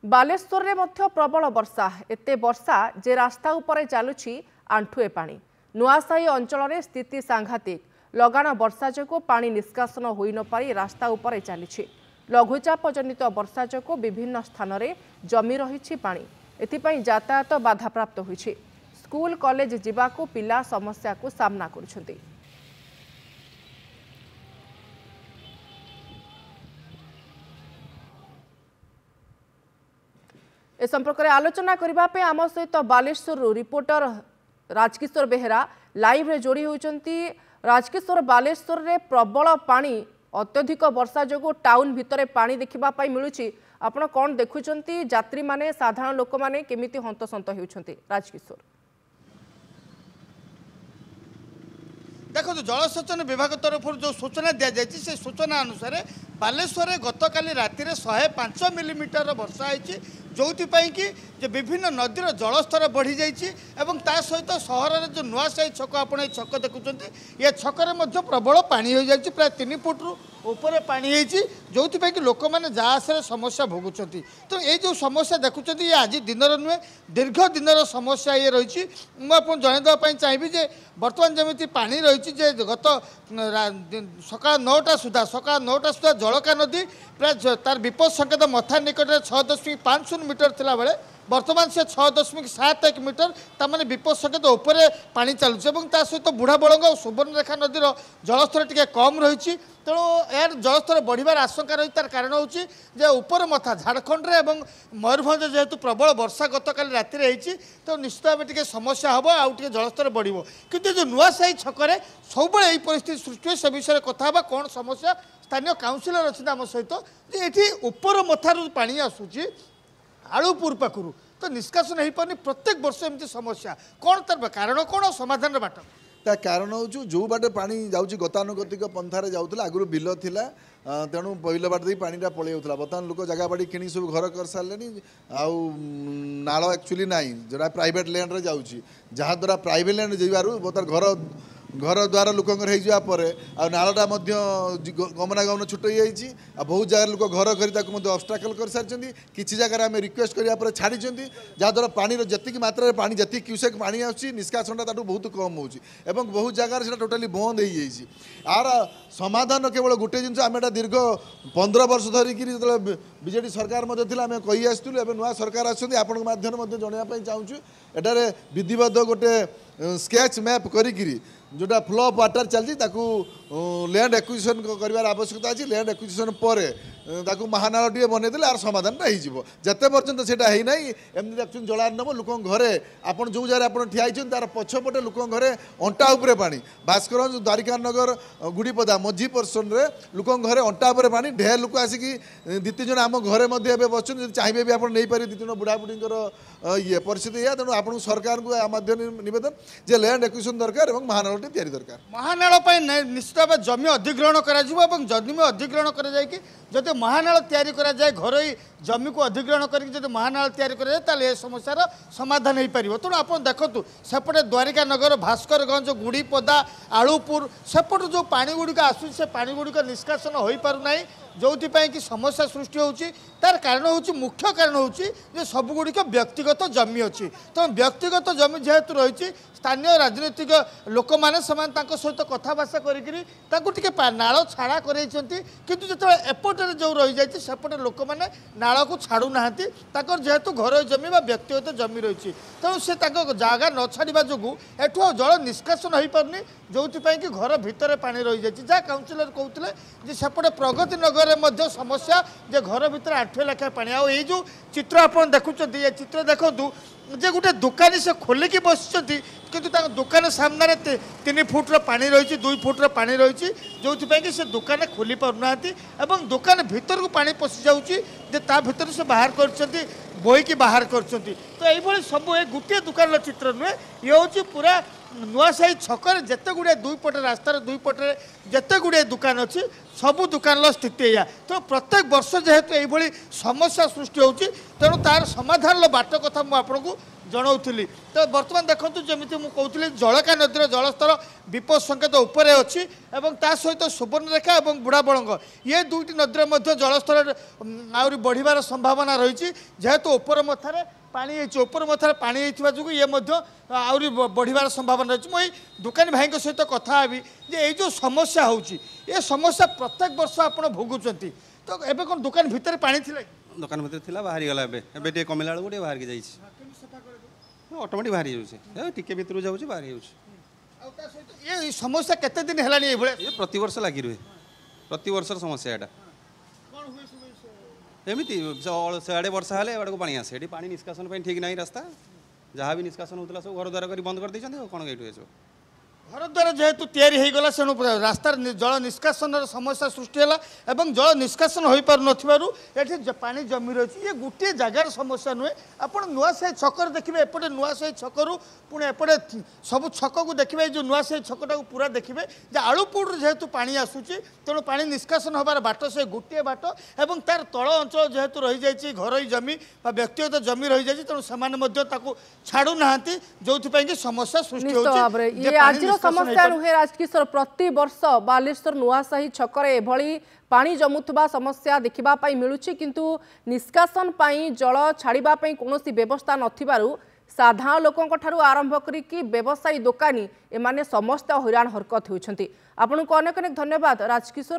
बालेश्वर रे मध्य प्रबल वर्षा एते वर्षा जे रास्ता उपरे चालुछि आंठुए पानी। नुआसाही अंचल रे स्थिति सांघातिक। लगाण वर्षा जोगु पानी निष्कासन होई न पारी रास्ता उपरे चालिछि। लघुचाप जनित वर्षा जोगु विभिन्न स्थान रे जमी रहिछि पानी। एथिपई यातायात बाधाप्राप्त होइछि। स्कूल कॉलेज जिबाकू पिला समस्या को सामना करुछन्ति। ए संपर्क में आलोचना करने आम सहित बालेश्वर रिपोर्टर राजकिशोर बेहेरा लाइव रे जोड़ी होती। राजकिशोर, बालेश्वर रे प्रबल पानी अत्यधिक वर्षा जो टाउन भितर पानी देखा मिलूँ। आपण कौन देखुंट यात्री माने साधारण लोक माने केमिति हंतसंत होउछन्ति? राजकिशोर, देखो जलसेचन विभाग तरफ जो सूचना दी जाए से सूचना अनुसार बालेश्वर गतकाली राति 105 मिलीमीटर वर्षा होती, जो कि विभिन्न नदीर जलस्तर बढ़ी जाइए। ता सहित सहर जो नुआसाही छक आप छक देखुं ये छकरे प्रबल पानी हो जाए, प्राय 3 फुट ऊपर पानी होती, जो कि लोक मैंने जहासे समस्या भोगुंट। तो ये जो समस्या देखुं ये आज दिनर नुहे दीर्घ दिनर समस्या ये रही। मुझे जनईदेवाई चाहिए बर्तमान जमी पानी रही गत सका 9टा सुधा जलका नदी प्राय तार विपद संकेत मथा निकट 6.50 मीटर थिला बेले वर्तमान से 6.71 मीटर ताने विपद संकेत उपरे पानी चलुच। सहित बुढ़ा बड़ंग और सुवर्णरेखा नदीर जलस्तर टिके कम रही। तेणु यार जलस्तर बढ़िबार आशंका रही। तार कारण होची जे ऊपर मथा झारखंड रे एवं मयूरभंज जेहेतु प्रबल वर्षा गतकाली राति रे होईची, तो निश्चित भाव टिके समस्या हम आउ टिके जलस्तर बढ़िबो। किंतु जो नुआसाही छकरे सबुबले एही परिस्थिति सृष्टि से विषय कथा हबा कोन समस्या स्थानीय काउंसिलर अच्छे आम सहित जे एठी ऊपर मथारू पानी आसूची आलुपुर पाखु तो निष्कासन हो पानी। प्रत्येक वर्ष एमती समस्या कौन तार कारण कौन समाधान बाट ता कारण हूँ जो बाटे पानी जाऊँगी गतानुगतिक पंथार जाऊला आगु बिल थिला तेणु बिल बाट दे पानीटा पलि जाऊला। बर्तमान लोक जगह बाड़ी किणी सब घर कर सारे आउ नाल एक्चुअली नाई जोटा प्राइवेट लैंड रे जाऊँगी जहाँद्वारा प्राइवेट लैंड जाबार बर्तमान घर द्वार लोक नालटा गमनागमन छुट हो बहुत जगह लोक घर कर अब्स्ट्राकल कर सारी। किसी जगह आम रिक्वेस्ट कराया छाड़ी जहाँद्वारा पानी जी मात्रा पानी जी क्यूसेक पानी आसूँ निष्कासनटा बहुत कम हो बहुत जगार से टोटाली बंद हो जाइए। आर समाधान केवल गोटे जिन आम दीर्घ 15 वर्ष धरिकी जो बीजेडी सरकार आम कही आसलु ए नुआ सरकार आपण माध्यम जनवाई चाहूँ एटार विधिवत गोटे स्केच मैप करी जोटा फ्लो ऑफ वाटर चलती लैंड एक्विजिशन कर आवश्यकता अच्छी। लैंड एक्विजिशन पर महानाल बनईदे आर समाधान हो जिते पर्यटन से ना एमती देखुन जलार नब लोक घरे आप जो जगह आप ठिया तार पछपटे लोक घरे अंटा उपरे पानी भास्करगंज द्वारिकानगर गुड़ीपदा मझी पर्सन रे लोक घरे अंटा उपरे पानी ढेर लोक आसिक 2-3 जन आम घरे बच्चन चाहिए भी आप नहीं पारे 2-3 बुढ़ा बुढ़ी ये परिस्थिति या तेणु आप सरकार को माध्यम निवेदन जे लैंड एक्विजिशन दरकार और महानाल दरकार। महानाल निश्चित भाव जमी अधिग्रहण कर जमी अधिग्रहण कर जब महानाल तैयारी करा जाए घरोई जमी को अधिग्रहण करके महानाल तैयारी कराए ताले समस्यार समाधान हो पार। तेणु आप देखु सेपटे द्वारिकानगर भास्करगंज गुड़ीपदा आलुपुर सेपट जो पानी गुड़िक आसूँ से पानी गुड़िक निष्कासन हो पारना जो कि समस्या सृष्टि होची। तार कारण होची मुख्य कारण होची जे सब गुड़िक व्यक्तिगत जमी अच्छी। तो व्यक्तिगत जमी जेहेतु रही स्थानीय राजनीतिक लोक मैंने सहित कथबार्ता करके नाल छाड़ा कर किंतु जो एपटे जो रही जाए सेपटे लोक मैंने नाल को छाड़ू ना जेहेतु घर जमी व्यक्तिगत जमी रही तेणु से जगह न छाड़ा जो एठू जल निष्कासन हो पारनी जो कि घर भितर पानी रही जाए। जहाँ काउंसिलर कहते सेपटे प्रगति नगर में समस्या जे घर भितर 8 लाख पानी आई जो चित्र आप देखुं ये चित्र देखूँ जे गोटे दुकानी से खोलिकी बस किंतु दुकान सामने 3 फुट्र पानी रही 2 फुट्र पानी रही जो कि से दुकान खोली पारना दुकान भीतर को पानी पशि जाऊँगी भीतर से बाहर कर बोईकी बाहर कर। तो ये सब गोटे दुकान चित्र नुहे ये हूँ पूरा नुआसाही छकरे जिते गुड़े दुई पटे रास्तार दुई पटे जिते गुड़े दुकान अच्छी सबू दुकान स्थिति या तो प्रत्येक वर्ष जेहेतु ये समस्या सृष्टि होती तेणु तार समाधान बाट कथा मुझे जनाऊली तो बर्तमान देखूँ जमी मुझे कहती जलका नदीर जलस्तर विपद संकेत उपरे अच्छी ता सहित सुवर्णरेखा और बुढ़ाबलंग ये दुईटी नदीर जलस्तर आहरी बढ़िबार संभावना रही जेहेतु उपर मथार पानी उपर मथार पानी जो ये आहरी बढ़िबार संभावना रही मुझे दुकानी भाई सहित कथा हेबी जे ये जो समस्या होची ये समस्या प्रत्येक वर्ष आप भोगुंट तो एबे कौन दुकान भितर पानी थिला दुकान भीतर थिला बाहरी गला एबे कमिला बेलू बाहर के जाइए ऑटोमेटिक बाहरी जाऊँ टिके भीतर जाऊँ बाहरी जाऊँ ये समस्या केते दिन हेलानी ये प्रतिवर्ष लगी रुहे प्रतिवर्ष समस्या एटा एमती सियाड़े वर्षा हेल्ले एवाड़ को पानी आसे पा निष्कासन ठीक ना रास्ता जहाँ भी निष्कासन होता सब घर द्वार कर बंद कर देते कौन ये सब घर द्वारा जेहेतु तैयारी सेणु रास्तार जल निष्कासन समस्या सृष्टि है जल निष्कासन हो पार ये पानी जमी रही ये गोटे जगार समस्या नुहे आप नुआसाही छकर देखिए एपटे नुआसाही छकरू पुणी एपटे सब छक को देखिए जो नुआसाही छकटा पूरा देखिए आलुपुर जेहेतु पानी आसूची तेणु पानी निष्कासन होबार बाट से गोटे बाट और तार तल अंचल जेहेतु रही जाइए घर जमी व्यक्तिगत जमी रही जाइए तेणु से छाड़ू ना जो समस्या सृष्टि होती समस्या नुहे राजकिशोर प्रति वर्ष बालेश्वर नुआसाही छकरे एभली पानी जमुवा समस्या देखा मिलूची किंतु निष्कासन जल छाड़ा कौन व्यवस्था नथिबारु साधारण लोकों ठारू आरंभ करी व्यवसायी दोकानी एमाने समस्त हैरान हरकत होती। आपको अनेक अनेक धन्यवाद राजकिशोर।